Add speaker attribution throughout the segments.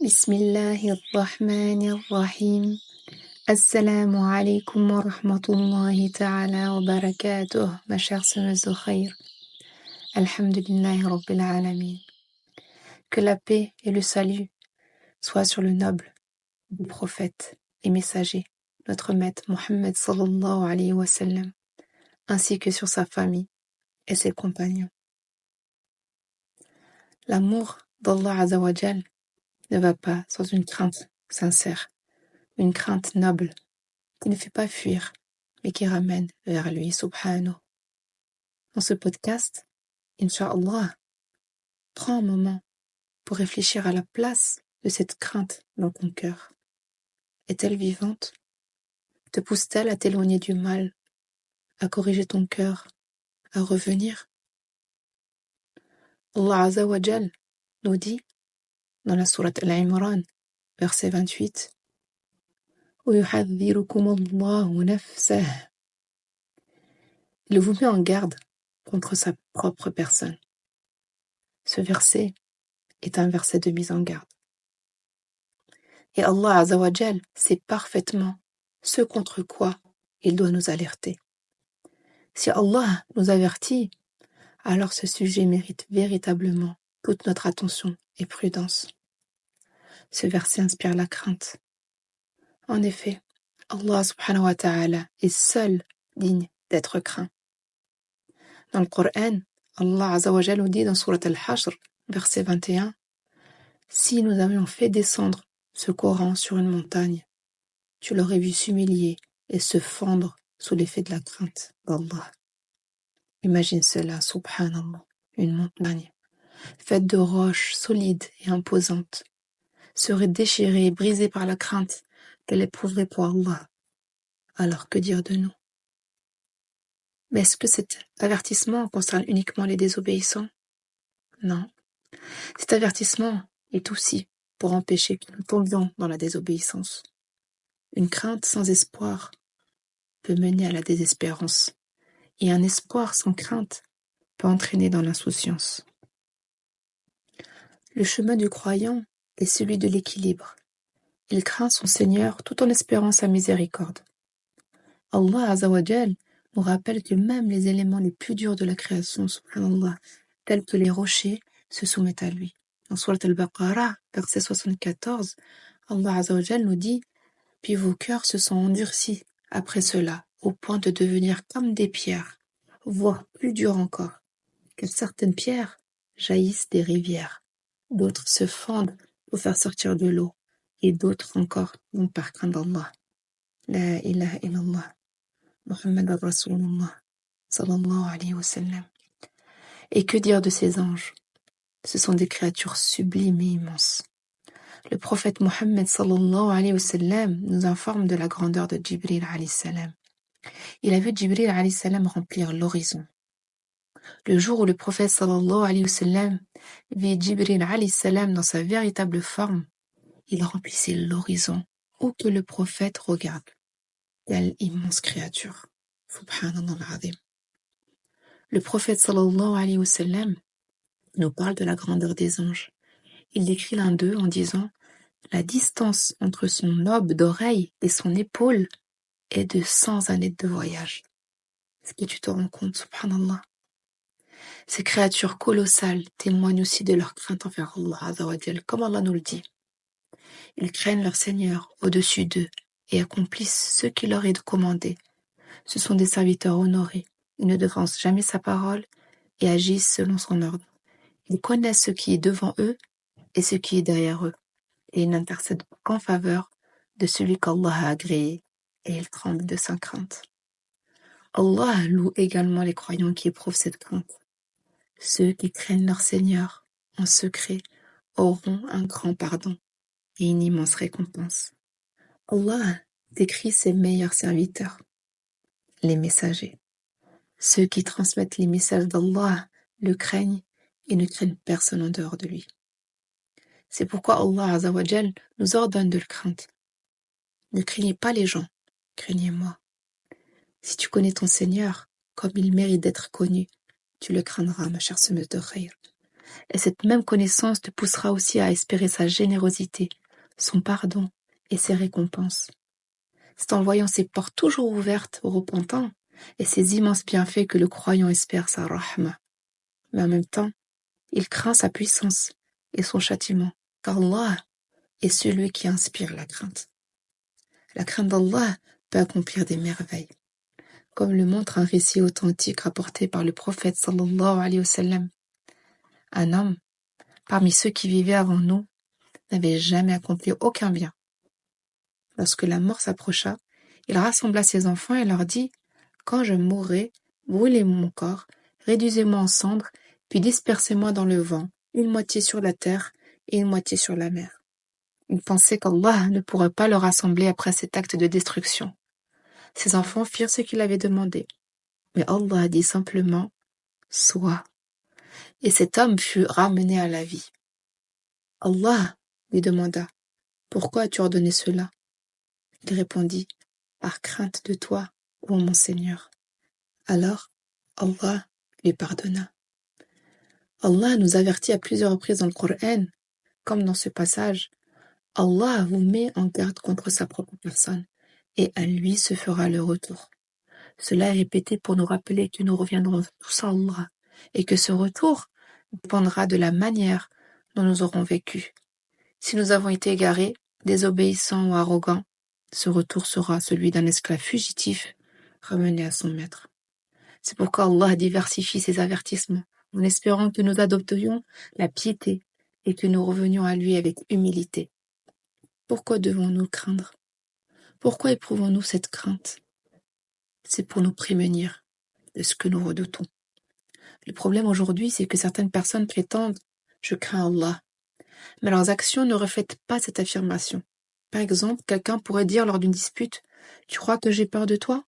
Speaker 1: Bismillahirrahmanirrahim. Assalamu alaikum wa rahmatullahi ta'ala wa barakatuh, ma chère semeuse de khair. Alhamdulillahi rabbil alamin. Que la paix et le salut soient sur le noble du prophète et messager, notre maître Mohammed sallallahu alayhi wa sallam, ainsi que sur sa famille et ses compagnons. L'amour d'Allah Azza wa Jal ne va pas sans une crainte sincère, une crainte noble, qui ne fait pas fuir, mais qui ramène vers lui, subhanahu. Dans ce podcast, Inch'Allah, prends un moment pour réfléchir à la place de cette crainte dans ton cœur. Est-elle vivante? Te pousse-t-elle à t'éloigner du mal, à corriger ton cœur, à revenir? Allah Azza wa Jal nous dit dans la sourate Al-Imran, verset 28, وَيُحَذِّرُكُمُ اللَّهُ نَفْسَهُ. Il vous met en garde contre sa propre personne. Ce verset est un verset de mise en garde. Et Allah Azza wa Jal sait parfaitement ce contre quoi il doit nous alerter. Si Allah nous avertit, alors ce sujet mérite véritablement toute notre attention et prudence. Ce verset inspire la crainte. En effet, Allah subhanahu wa ta'ala est seul digne d'être craint. Dans le Coran, Allah Azza wa Jal nous dit dans Surat Al-Hashr, verset 21, « Si nous avions fait descendre ce Coran sur une montagne, tu l'aurais vu s'humilier et se fendre sous l'effet de la crainte d'Allah. » Imagine cela, subhanallah, une montagne, faite de roches solides et imposantes, serait déchirée et brisée par la crainte qu'elle éprouverait pour Allah. Alors que dire de nous? Mais est-ce que cet avertissement concerne uniquement les désobéissants? Non. Cet avertissement est aussi pour empêcher que nous tombions dans la désobéissance. Une crainte sans espoir peut mener à la désespérance, et un espoir sans crainte peut entraîner dans l'insouciance. Le chemin du croyant est celui de l'équilibre. Il craint son Seigneur tout en espérant sa miséricorde. Allah Azza wa Jal nous rappelle que même les éléments les plus durs de la création, subhanallah, tels que les rochers, se soumettent à lui. Dans Surat Al-Baqarah, verset 74, Allah Azza wa Jal nous dit « Puis vos cœurs se sont endurcis après cela, au point de devenir comme des pierres, voire plus dures encore, car certaines pierres jaillissent des rivières, d'autres se fendent pour faire sortir de l'eau, et d'autres encore vont par crainte d'Allah. La ilaha illallah, Muhammad Rasulullah, sallallahu alayhi wa sallam. » Et que dire de ces anges? Ce sont des créatures sublimes et immenses. Le prophète Mohammed sallallahu alayhi wa sallam nous informe de la grandeur de Jibril alayhi salam. Il a vu Jibril alayhi salam remplir l'horizon. Le jour où le prophète sallallahu alayhi wa sallam vit Jibril alayhi salam dans sa véritable forme, il remplissait l'horizon où que le prophète regarde. Quelle immense créature. Subhanallah al-azim. Le prophète sallallahu alayhi wa sallam nous parle de la grandeur des anges. Il décrit l'un d'eux en disant « La distance entre son lobe d'oreille et son épaule est de 100 années de voyage. » Est-ce que tu te rends compte, subhanallah? Ces créatures colossales témoignent aussi de leur crainte envers Allah Azza wa Jal, comme Allah nous le dit. Ils craignent leur Seigneur au-dessus d'eux et accomplissent ce qui leur est commandé. Ce sont des serviteurs honorés. Ils ne devancent jamais sa parole et agissent selon son ordre. Ils connaissent ce qui est devant eux et ce qui est derrière eux. Et ils n'intercèdent qu'en faveur de celui qu'Allah a agréé, et ils tremblent de sa crainte. Allah loue également les croyants qui éprouvent cette crainte. Ceux qui craignent leur Seigneur en secret auront un grand pardon et une immense récompense. Allah décrit ses meilleurs serviteurs, les messagers. Ceux qui transmettent les messages d'Allah le craignent et ne craignent personne en dehors de lui. C'est pourquoi Allah Azza wa Jal nous ordonne de le craindre. Ne craignez pas les gens, craignez-moi. Si tu connais ton Seigneur comme il mérite d'être connu, tu le craindras, ma chère semeuse de khair. Et cette même connaissance te poussera aussi à espérer sa générosité, son pardon et ses récompenses. C'est en voyant ses portes toujours ouvertes aux repentants et ses immenses bienfaits que le croyant espère sa rahma. Mais en même temps, il craint sa puissance et son châtiment, car Allah est celui qui inspire la crainte. La crainte d'Allah peut accomplir des merveilles, comme le montre un récit authentique rapporté par le prophète sallallahu alayhi wa sallam. Un homme, parmi ceux qui vivaient avant nous, n'avait jamais accompli aucun bien. Lorsque la mort s'approcha, il rassembla ses enfants et leur dit : « Quand je mourrai, brûlez mon corps, réduisez-moi en cendres, puis dispersez-moi dans le vent, une moitié sur la terre et une moitié sur la mer. » Il pensait qu'Allah ne pourrait pas le rassembler après cet acte de destruction. Ses enfants firent ce qu'il avait demandé. Mais Allah dit simplement : « Sois. » Et cet homme fut ramené à la vie. Allah lui demanda : « Pourquoi as-tu ordonné cela ? » Il répondit : « Par crainte de toi, ô mon Seigneur. » Alors, Allah lui pardonna. Allah nous avertit à plusieurs reprises dans le Coran, comme dans ce passage : « Allah vous met en garde contre sa propre personne, et à lui se fera le retour. » Cela est répété pour nous rappeler que nous reviendrons tous à Allah, et que ce retour dépendra de la manière dont nous aurons vécu. Si nous avons été égarés, désobéissants ou arrogants, ce retour sera celui d'un esclave fugitif ramené à son maître. C'est pourquoi Allah diversifie ses avertissements, en espérant que nous adopterions la piété et que nous revenions à lui avec humilité. Pourquoi devons-nous craindre ? Pourquoi éprouvons-nous cette crainte ? C'est pour nous prémunir de ce que nous redoutons. Le problème aujourd'hui, c'est que certaines personnes prétendent « je crains Allah », mais leurs actions ne reflètent pas cette affirmation. Par exemple, quelqu'un pourrait dire lors d'une dispute « Tu crois que j'ai peur de toi ?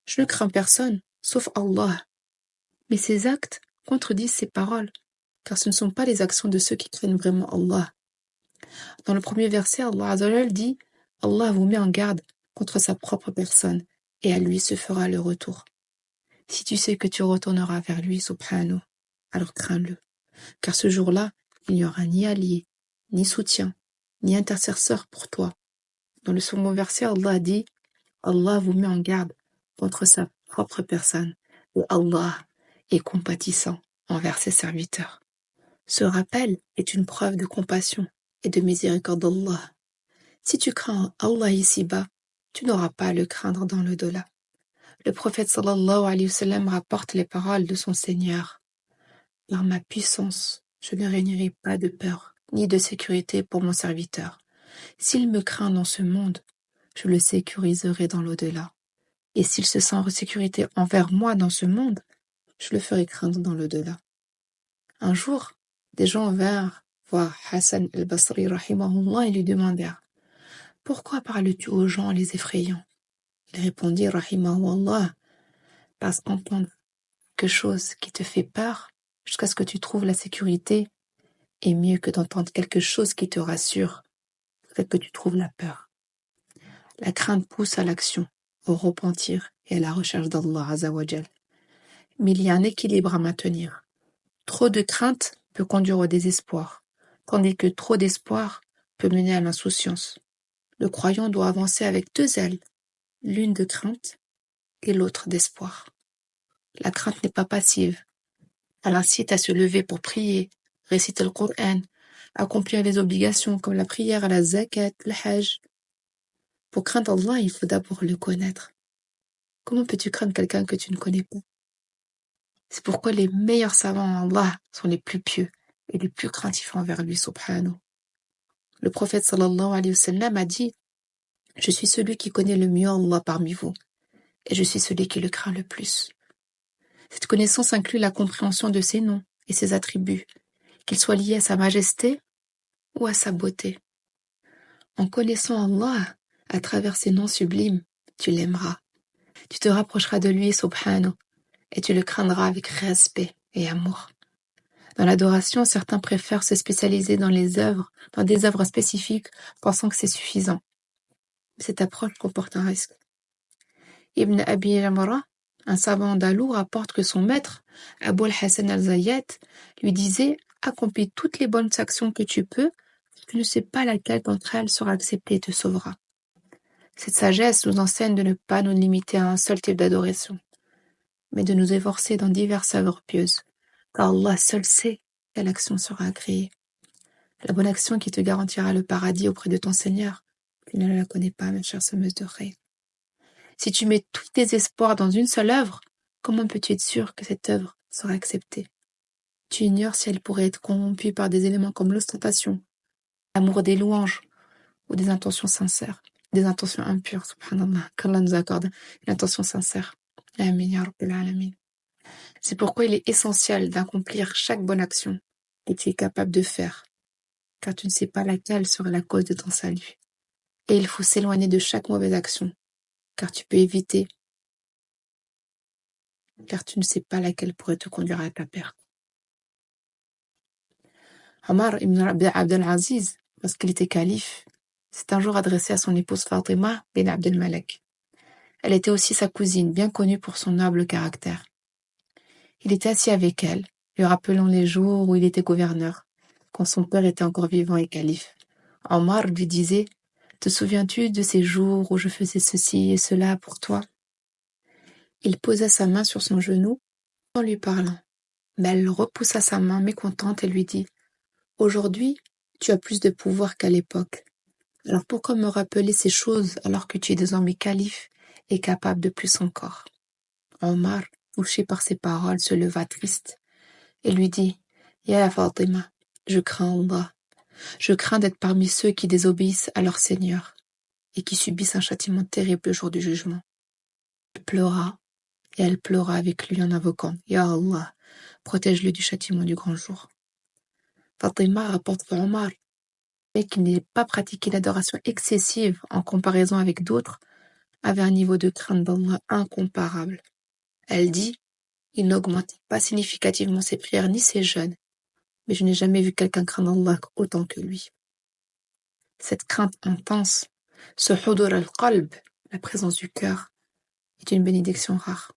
Speaker 1: Je ne crains personne, sauf Allah. » Mais ces actes contredisent ces paroles, car ce ne sont pas les actions de ceux qui craignent vraiment Allah. Dans le premier verset, Allah Azza wa Jal dit « Allah vous met en garde contre sa propre personne, et à lui se fera le retour. » Si tu sais que tu retourneras vers lui, subhanahu, alors crains-le, car ce jour-là, il n'y aura ni allié, ni soutien, ni intercesseur pour toi. Dans le second verset, Allah dit « Allah vous met en garde contre sa propre personne, et Allah est compatissant envers ses serviteurs. » Ce rappel est une preuve de compassion et de miséricorde d'Allah. Si tu crains Allah ici-bas, tu n'auras pas à le craindre dans l'au-delà. Le prophète sallallahu alayhi wa sallam rapporte les paroles de son Seigneur. « Par ma puissance, je ne réunirai pas de peur, ni de sécurité pour mon serviteur. S'il me craint dans ce monde, je le sécuriserai dans l'au-delà. Et s'il se sent en sécurité envers moi dans ce monde, je le ferai craindre dans l'au-delà. » Un jour, des gens vinrent voir Hassan al-Basri rahimahullah et lui demandèrent : « Pourquoi parles-tu aux gens en les effrayant ?» Il répondit rahimahullah : « Parce qu'entendre quelque chose qui te fait peur jusqu'à ce que tu trouves la sécurité est mieux que d'entendre quelque chose qui te rassure jusqu'à ce que tu trouves la peur. » La crainte pousse à l'action, au repentir et à la recherche d'Allah Azza wa Jal. Mais il y a un équilibre à maintenir. Trop de crainte peut conduire au désespoir, tandis que trop d'espoir peut mener à l'insouciance. Le croyant doit avancer avec deux ailes, l'une de crainte et l'autre d'espoir. La crainte n'est pas passive. Elle incite à se lever pour prier, réciter le Coran, accomplir les obligations comme la prière, la zakat, le hajj. Pour craindre Allah, il faut d'abord le connaître. Comment peux-tu craindre quelqu'un que tu ne connais pas ? C'est pourquoi les meilleurs savants en Allah sont les plus pieux et les plus craintifs envers lui, subhanahu. Le prophète sallallahu alayhi wa sallam a dit : « Je suis celui qui connaît le mieux Allah parmi vous, et je suis celui qui le craint le plus. » Cette connaissance inclut la compréhension de ses noms et ses attributs, qu'ils soient liés à sa majesté ou à sa beauté. En connaissant Allah à travers ses noms sublimes, tu l'aimeras. Tu te rapprocheras de lui, subhanahu, et tu le craindras avec respect et amour. Dans l'adoration, certains préfèrent se spécialiser dans des œuvres spécifiques, pensant que c'est suffisant. Cette approche comporte un risque. Ibn Abi Jamra, un savant andalou, rapporte que son maître, Abu al-Hasan al-Zayyat, lui disait : accomplis toutes les bonnes actions que tu peux, tu ne sais pas laquelle d'entre elles sera acceptée et te sauvera. Cette sagesse nous enseigne de ne pas nous limiter à un seul type d'adoration, mais de nous efforcer dans diverses œuvres pieuses, car Allah seul sait quelle action sera agréée. La bonne action qui te garantira le paradis auprès de ton Seigneur, tu ne la connais pas, ma chère semeuse de khayr. Si tu mets tous tes espoirs dans une seule œuvre, comment peux-tu être sûr que cette œuvre sera acceptée? Tu ignores si elle pourrait être corrompue par des éléments comme l'ostentation, l'amour des louanges ou des intentions sincères, des intentions impures, subhanallah, qu'Allah nous accorde une intention sincère. Amin, ya Rabbil Alamin. C'est pourquoi il est essentiel d'accomplir chaque bonne action que tu es capable de faire, car tu ne sais pas laquelle sera la cause de ton salut. Et il faut s'éloigner de chaque mauvaise action, car tu peux éviter, car tu ne sais pas laquelle pourrait te conduire à ta perte. Omar ibn Abdel Aziz, lorsqu'il était calife, s'est un jour adressé à son épouse Fatima bin Abdel Malek. Elle était aussi sa cousine, bien connue pour son noble caractère. Il était assis avec elle, lui rappelant les jours où il était gouverneur, quand son père était encore vivant et calife. Omar lui disait « Te souviens-tu de ces jours où je faisais ceci et cela pour toi ?» Il posa sa main sur son genou en lui parlant, mais elle repoussa sa main mécontente et lui dit « Aujourd'hui, tu as plus de pouvoir qu'à l'époque. Alors pourquoi me rappeler ces choses alors que tu es désormais calife et capable de plus encore ?» Omar, touché par ces paroles, se leva triste et lui dit « Ya Fatima, je crains Allah. Je crains d'être parmi ceux qui désobéissent à leur Seigneur et qui subissent un châtiment terrible le jour du jugement. » Elle pleura et elle pleura avec lui en invoquant « Ya Allah, protège-le du châtiment du grand jour. » Fatima rapporte que Omar, mais qui n'ait pas pratiqué l'adoration excessive en comparaison avec d'autres, avait un niveau de crainte d'Allah incomparable. Elle dit « Il n'augmente pas significativement ses prières ni ses jeûnes, mais je n'ai jamais vu quelqu'un craindre Allah autant que lui. » Cette crainte intense, ce hudur al-qalb, la présence du cœur, est une bénédiction rare.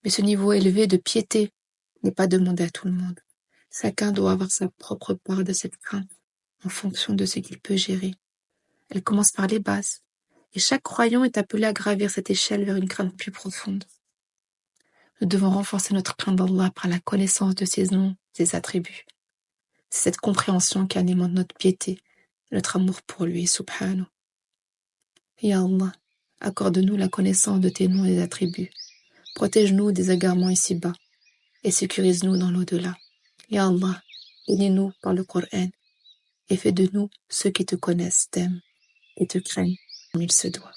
Speaker 1: Mais ce niveau élevé de piété n'est pas demandé à tout le monde. Chacun doit avoir sa propre part de cette crainte en fonction de ce qu'il peut gérer. Elle commence par les bases, et chaque croyant est appelé à gravir cette échelle vers une crainte plus profonde. Nous devons renforcer notre crainte d'Allah par la connaissance de ses noms, ses attributs. C'est cette compréhension qui alimente notre piété, notre amour pour lui, subhanahu. Ya Allah, accorde-nous la connaissance de tes noms et des attributs. Protège-nous des égarements ici-bas et sécurise-nous dans l'au-delà. Ya Allah, bénis-nous par le Coran et fais de nous ceux qui te connaissent, t'aiment et te craignent comme il se doit.